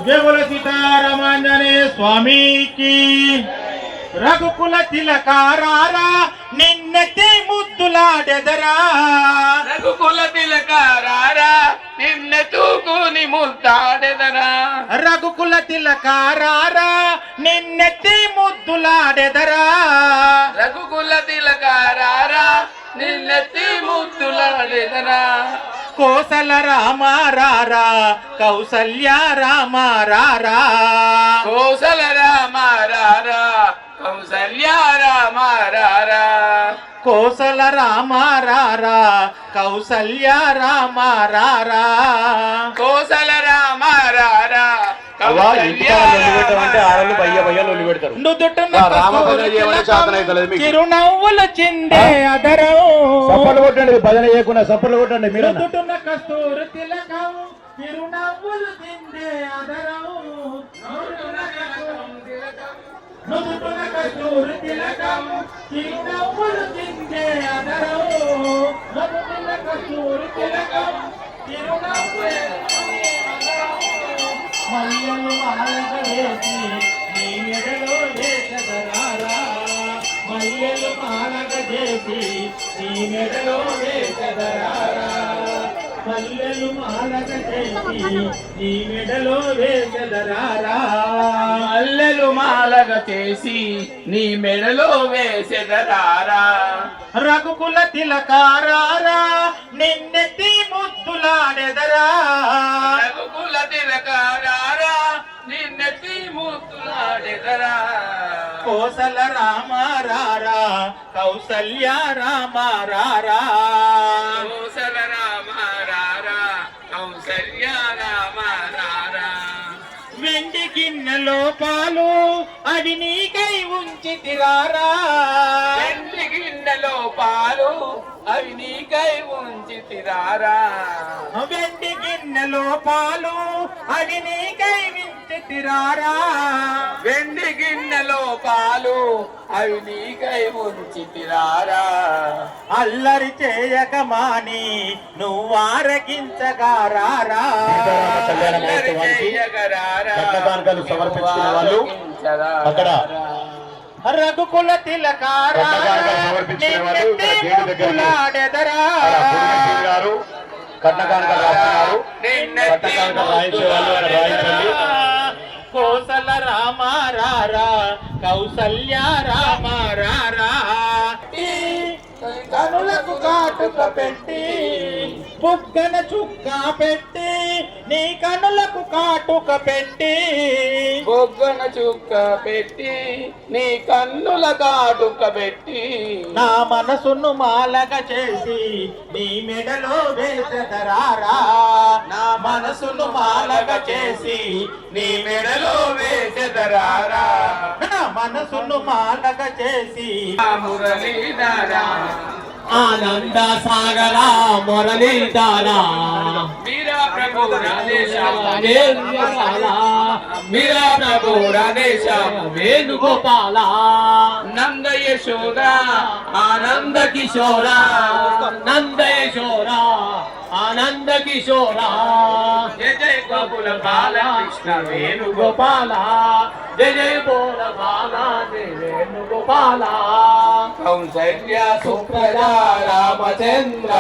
జయ బోల సీతారామాంజనేయ స్వామికి. రఘుకుల తిలకారారా నిన్నెత్తి ముద్దులాడెదరా, రఘుకుల తిలకారారా నిన్నె తూకుని ముద్దాడెదరా, రఘుకుల తిలకారారా నిన్నెత్తి ముద్దులాడెదరా, రఘుకుల తిలకారారా నిన్నెత్తి ముద్దులాడెదరా. కోసల రామారారా కౌసల్య రామారారా, కోసల రామారారా కౌసల్య రామారారా, కోసల రామారారా కౌసల్య రామారారా. కోసల రామారారా చిరునవ్వులు చిందే అదరం, సప్పట్లు కొట్టండి, భజన చేయకుండా సప్పట్లు కొట్టండి. మీరు కస్తూరి తిలకం చిరునవ్వులు చిందే అదరం, కస్తూరి తిలకం చిరునవ్వులు చిందే అదరం, కస్తూరి తిలకం చిరునవ్వులు మల్లెలు మాలగ వేసి నీ మెడలో వేసదరారా, మల్లెలు మాలగ చేసి నీ మెడలో వేసదరారా, మల్లెలు మాలగ చేసి నీ మెడలో వేసదరారా, మల్లెలు మాలగ చేసి నీ మెడలో వేసెదరారా. రఘుకుల తిలకారారా నిన్నెత్తి ముద్దులాడెదరా, రఘుకుల తిలకారారా నిన్నెత్తి ముద్దులాడెదరా, కోసల రామారారా కౌసల్య రామారారా, కోసల రామారారా కౌసల్య రామారారా. వెండి గిన్నెలో పాలు అవి నీకై ఉంచితిరారా, వెండి గిన్నెలో పాలు అవి నీకై ఉంచితిరారా, వెండి గిన్నెలో పాలు అవి నీకై ఉంచితిరారా, వెండి గిన్నెలో పాలు అవి నీకై ఉంచితిరారా. అల్లరి చేయక మాని నువ్వారగించగారారా, కట్నకానుకలు సమర్పించుకున్న వాళ్ళు అక్కడ రఘుకుల తిలకారా సమర్పించిన వాళ్ళు ముద్దులాడెదరా, గారు కట్నకానుకలు రాస్తున్నారు. కట్నకానుకలు రాయించే వాళ్ళు అక్కడ రాయించండి. కోసల రామారారా కౌసల్య రామారారా, కనులకు కాటుక పెట్టి బుగ్గన చుక్క పెట్టి నీ కనులకు కాటుక పెట్టి, బొగ్గన చుక్క పెట్టి నీ కన్నుల కాటుక పెట్టి, నా మనసును మాలగ చేసి నీ మెడలో వేసెదరారా, నా మనసును మాలగ చేసి నీ మెడలో వేసెదరారా, నా మనసును మాలగ చేసి మురళీధరా ఆనంద సాగరా మురళీధరా, మీరా ప్రభు రాధేశ్యామ మీరా ప్రభు రాధేశ్యామ వేణుగోపాల, నంద యశోద ఆనంద కిశోర, నంద యశోర ఆనంద కిశోర, జయ జయ గోకుల బాలకృష్ణ వేణుగోపాల, జయ జయ బోల బాల జయ వేణుగోపాల, కౌసల్య సుప్రజా రామచంద్ర.